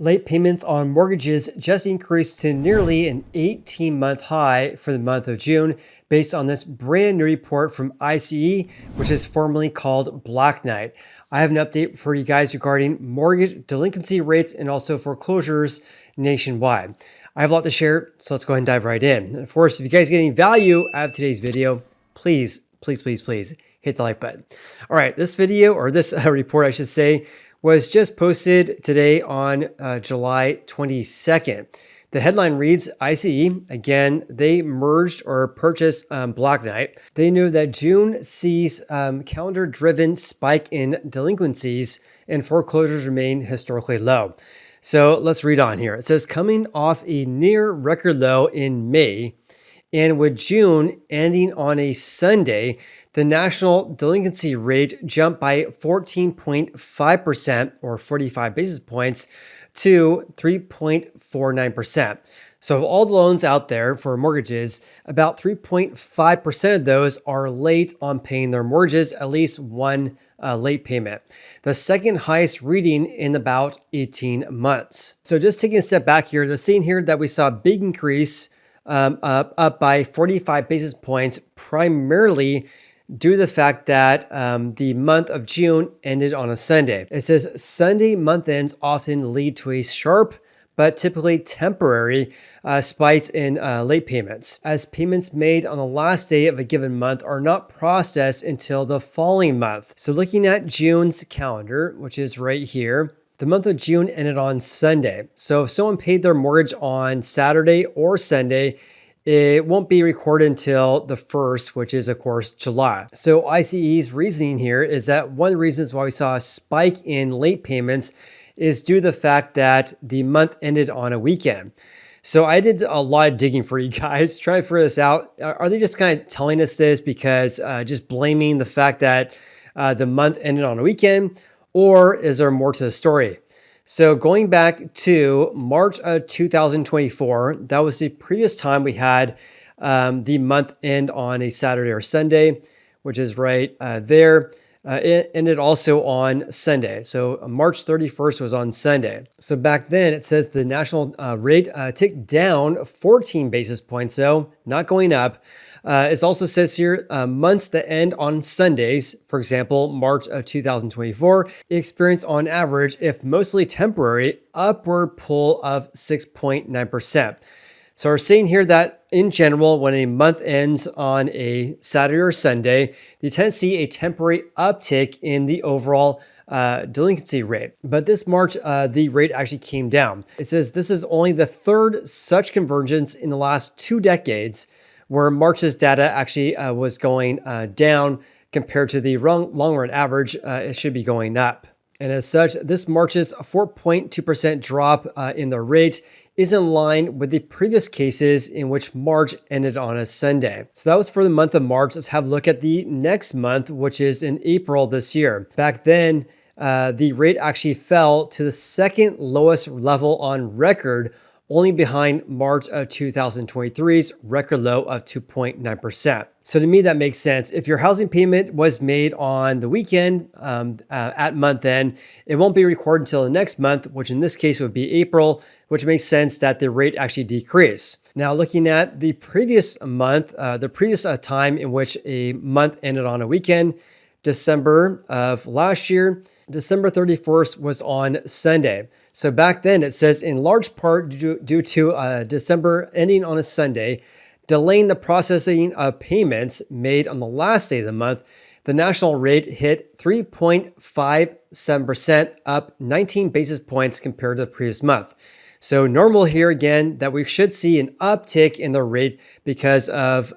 Late payments on mortgages just increased to nearly an 18-month high for the month of June, based on this brand new report from ICE, which is formerly called Black Knight. I have an update for you guys regarding mortgage delinquency rates and also foreclosures nationwide. I have a lot to share, so let's go ahead and dive right in. And of course, if you guys get any value out of today's video, please hit the like button. All right, this video, or this report, I should say, was just posted today on July 22nd. The headline reads, ICE, again, they merged or purchased Black Knight. They knew that June sees calendar-driven spike in delinquencies and foreclosures remain historically low. So let's read on here. It says, coming off a near record low in May, and with June ending on a Sunday, the national delinquency rate jumped by 14.5% or 45 basis points to 3.49%. So of all the loans out there for mortgages, about 3.5% of those are late on paying their mortgages, at least one late payment. The second highest reading in about 18 months. So just taking a step back here, they're seeing here that we saw a big increase up by 45 basis points, primarily due to the fact that the month of June ended on a Sunday. It says Sunday month ends often lead to a sharp but typically temporary spikes in late payments, as payments made on the last day of a given month are not processed until the following month. So looking at June's calendar, which is right here, the month of June ended on Sunday. So if someone paid their mortgage on Saturday or Sunday, it won't be recorded until the 1st, which is, of course, July. So ICE's reasoning here is that one of the reasons why we saw a spike in late payments is due to the fact that the month ended on a weekend. So I did a lot of digging for you guys, trying to figure this out. Are they just kind of telling us this because just blaming the fact that the month ended on a weekend, or is there more to the story? So going back to March of 2024, that was the previous time we had the month end on a Saturday or Sunday, which is right there. It ended also on Sunday. So March 31st was on Sunday. So back then it says the national rate ticked down 14 basis points, though, not going up. It also says here months that end on Sundays, for example, March of 2024, experienced on average, if mostly temporary, upward pull of 6.9%. So we're seeing here that in general, when a month ends on a Saturday or Sunday, you tend to see a temporary uptick in the overall delinquency rate. But this March, the rate actually came down. It says this is only the third such convergence in the last 2 decades, where March's data actually was going down compared to the long run average. It should be going up. And as such, this March's 4.2% drop in the rate is in line with the previous cases in which March ended on a Sunday. So that was for the month of March. Let's have a look at the next month, which is in April this year. Back then, the rate actually fell to the second lowest level on record, only behind March of 2023's record low of 2.9%. So to me, that makes sense. If your housing payment was made on the weekend at month end, it won't be recorded until the next month, which in this case would be April, which makes sense that the rate actually decreased. Now, looking at the previous month, the previous time in which a month ended on a weekend, December of last year, December 31st was on Sunday. So back then it says in large part due to December ending on a Sunday, delaying the processing of payments made on the last day of the month, the national rate hit 3.57%, up 19 basis points compared to the previous month. So normal here again that we should see an uptick in the rate because of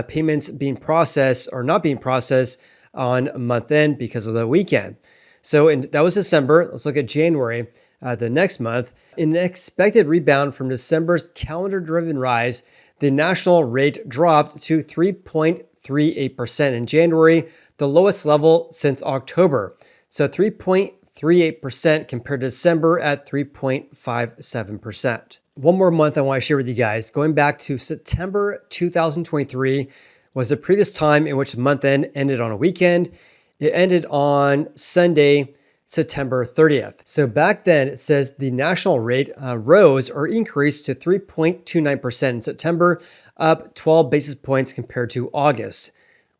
payments being processed or not being processed on month end because of the weekend. So that was December. Let's look at January, the next month. In an expected rebound from December's calendar-driven rise, the national rate dropped to 3.38% in January, the lowest level since October. So 3.38% compared to December at 3.57%. One more month I want to share with you guys. Going back to September 2023 was the previous time in which the month end ended on a weekend. It ended on Sunday, September 30th. So back then it says the national rate rose or increased to 3.29% in September, up 12 basis points compared to August.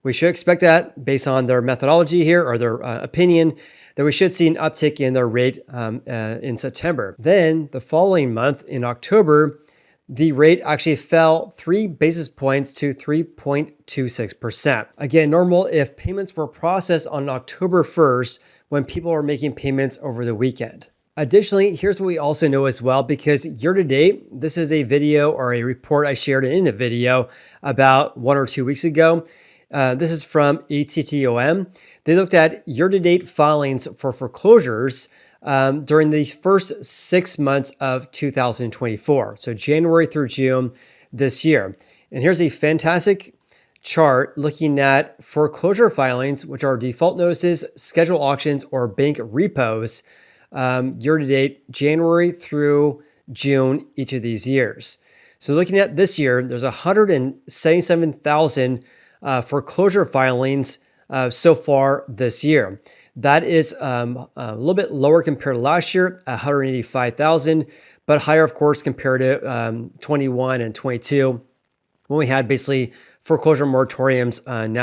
We should expect that based on their methodology here or their opinion that we should see an uptick in their rate in September. Then the following month in October, the rate actually fell 3 basis points to 3.26%. Again, normal if payments were processed on October 1st when people were making payments over the weekend. Additionally, here's what we also know as well, because year to date, this is a video or a report I shared in a video about 1 or 2 weeks ago. This is from ATTOM. They looked at year-to-date filings for foreclosures during the first 6 months of 2024, so January through June this year. And here's a fantastic chart looking at foreclosure filings, which are default notices, scheduled auctions, or bank repos, year-to-date January through June each of these years. So looking at this year, there's 177,000 foreclosure filings so far this year. That is a little bit lower compared to last year, 185,000, but higher, of course, compared to 21 and 22 when we had basically foreclosure moratoriums on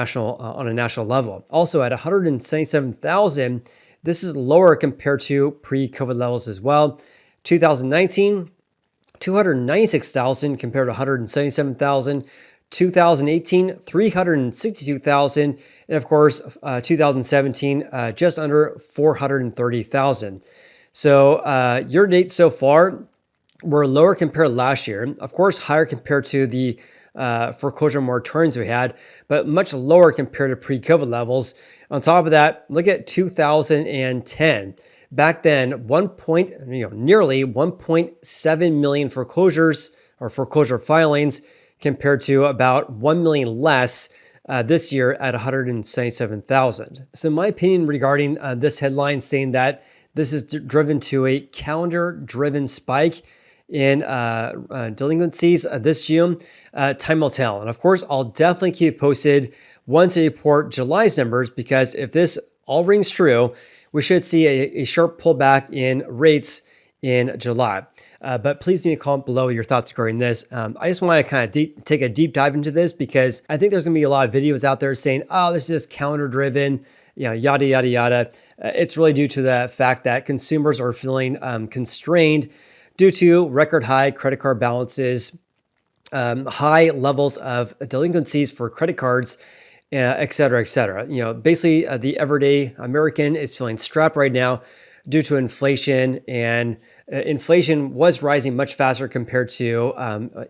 a national level. Also at 177,000, this is lower compared to pre-COVID levels as well. 2019, 296,000 compared to 177,000. 2018, 362,000, and of course, 2017, just under 430,000. So year to date so far, we're lower compared to last year. Of course, higher compared to the foreclosure moratoriums we had, but much lower compared to pre-COVID levels. On top of that, look at 2010. Back then, nearly 1.7 million foreclosures or foreclosure filings, compared to about 1 million less this year at 177,000. So my opinion regarding this headline saying that this is driven to a calendar-driven spike in delinquencies this June, time will tell. And of course, I'll definitely keep you posted once I report July's numbers, because if this all rings true, we should see a sharp pullback in rates in July. But please leave me a comment below your thoughts regarding this. I just want to kind of take a deep dive into this, because I think there's going to be a lot of videos out there saying, oh, this is calendar driven, yada, yada, yada. It's really due to the fact that consumers are feeling constrained due to record high credit card balances, high levels of delinquencies for credit cards, et cetera, et cetera. Basically the everyday American is feeling strapped right now due to inflation, and inflation was rising much faster compared to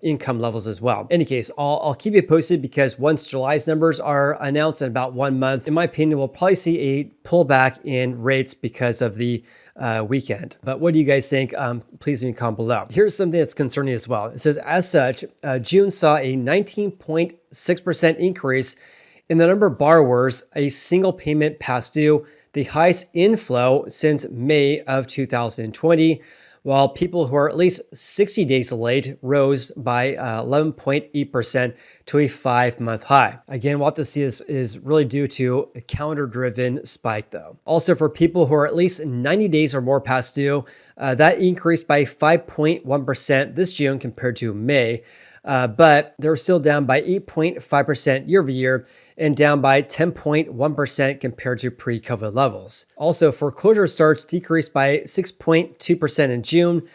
income levels as well. In any case, I'll keep you posted, because once July's numbers are announced in about 1 month, in my opinion, we'll probably see a pullback in rates because of the weekend. But what do you guys think? Please leave me a comment below. Here's something that's concerning as well. It says, as such, June saw a 19.6% increase in the number of borrowers a single payment past due, the highest inflow since May of 2020, while people who are at least 60 days late rose by 11.8% to a 5-month high. Again, what to see is really due to a calendar-driven spike though. Also, for people who are at least 90 days or more past due, that increased by 5.1% this June compared to May. But they're still down by 8.5% year over year and down by 10.1% compared to pre-COVID levels. Also, foreclosure starts decreased by 6.2% in June,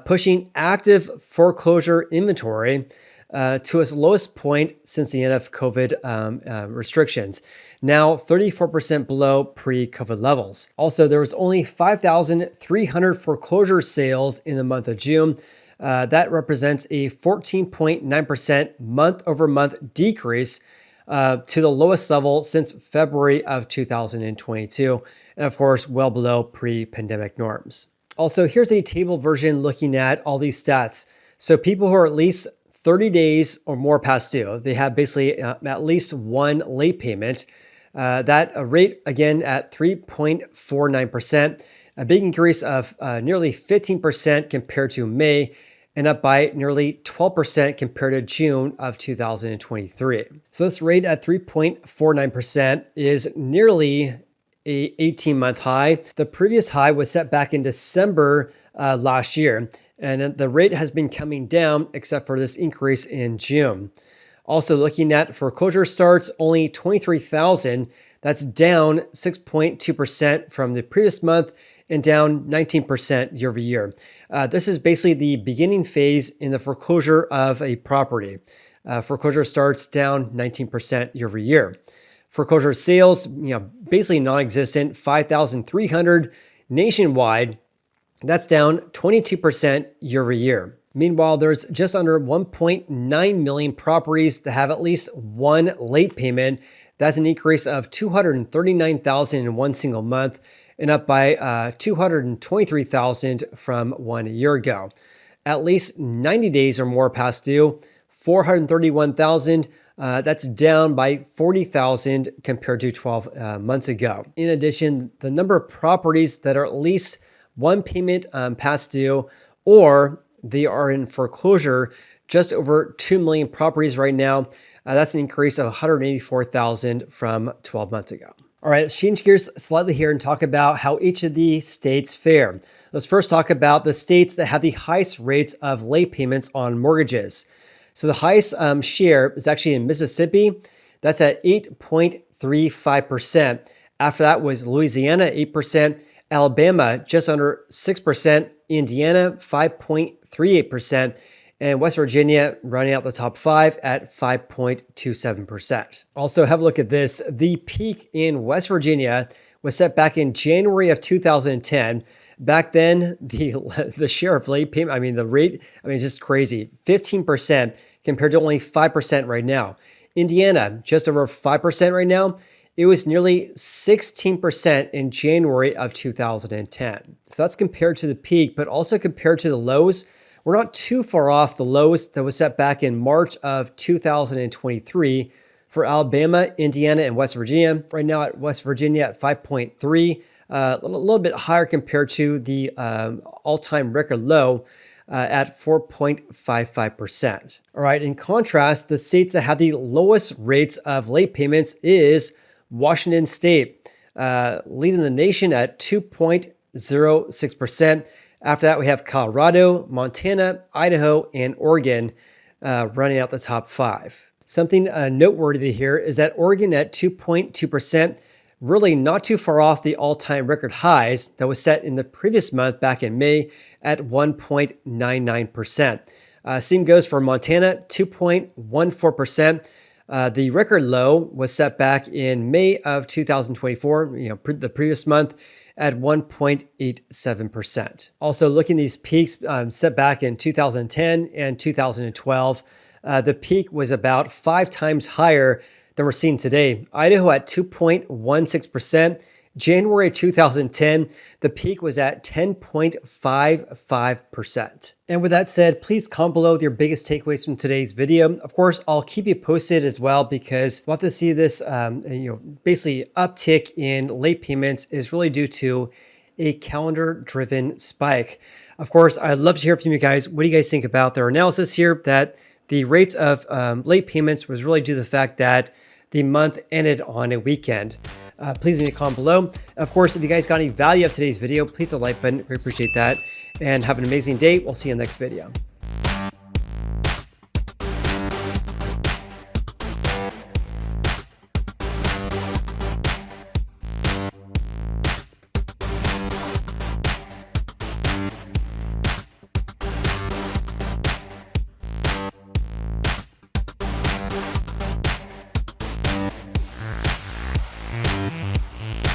pushing active foreclosure inventory to its lowest point since the end of COVID restrictions, now 34% below pre-COVID levels. Also, there was only 5,300 foreclosure sales in the month of June. That represents a 14.9% month-over-month decrease to the lowest level since February of 2022, and of course, well below pre-pandemic norms. Also, here's a table version looking at all these stats. So people who are at least 30 days or more past due, they have basically at least one late payment. That rate, again, at 3.49%, a big increase of nearly 15% compared to May, and up by nearly 12% compared to June of 2023. So this rate at 3.49% is nearly a 18-month high. The previous high was set back in December last year, and the rate has been coming down except for this increase in June. Also looking at foreclosure starts, only 23,000. That's down 6.2% from the previous month and down 19% year over year. This is basically the beginning phase in the foreclosure of a property. Foreclosure starts down 19% year over year. Foreclosure sales, basically non-existent, 5,300 nationwide. That's down 22% year over year. Meanwhile, there's just under 1.9 million properties that have at least one late payment. That's an increase of 239,000 in one single month and up by 223,000 from 1 year ago. At least 90 days or more past due, 431,000. That's down by 40,000 compared to 12 months ago. In addition, the number of properties that are at least one payment past due or they are in foreclosure, just over 2 million properties right now. That's an increase of 184,000 from 12 months ago. All right, let's change gears slightly here and talk about how each of the states fare. Let's first talk about the states that have the highest rates of late payments on mortgages. So the highest share is actually in Mississippi. That's at 8.35%. After that was Louisiana, 8%. Alabama, just under 6%. Indiana, 5.38%. And West Virginia running out the top 5 at 5.27%. Also, have a look at this. The peak in West Virginia was set back in January of 2010. Back then, the share of late payment, the rate, it's just crazy. 15% compared to only 5% right now. Indiana, just over 5% right now. It was nearly 16% in January of 2010. So that's compared to the peak, but also compared to the lows. We're not too far off the lows that was set back in March of 2023 for Alabama, Indiana, and West Virginia. Right now at West Virginia at 5.3, a little bit higher compared to the all-time record low at 4.55%. All right, in contrast, the states that have the lowest rates of late payments is Washington State, leading the nation at 2.06%. After that, we have Colorado, Montana, Idaho, and Oregon running out the top 5. Something noteworthy here is that Oregon at 2.2%, really not too far off the all-time record highs that was set in the previous month back in May at 1.99%. Same goes for Montana, 2.14%. The record low was set back in May of 2024, the previous month, at 1.87%. Also, looking at these peaks set back in 2010 and 2012, the peak was about 5 times higher than we're seeing today. Idaho at 2.16%. January 2010, the peak was at 10.55%. And with that said, please comment below with your biggest takeaways from today's video. Of course, I'll keep you posted as well because we'll have to see this, basically uptick in late payments is really due to a calendar-driven spike. Of course, I'd love to hear from you guys. What do you guys think about their analysis here that the rates of late payments was really due to the fact that the month ended on a weekend? Please leave a comment below. Of course, if you guys got any value of today's video, please hit the like button. We appreciate that. And have an amazing day. We'll see you in the next video.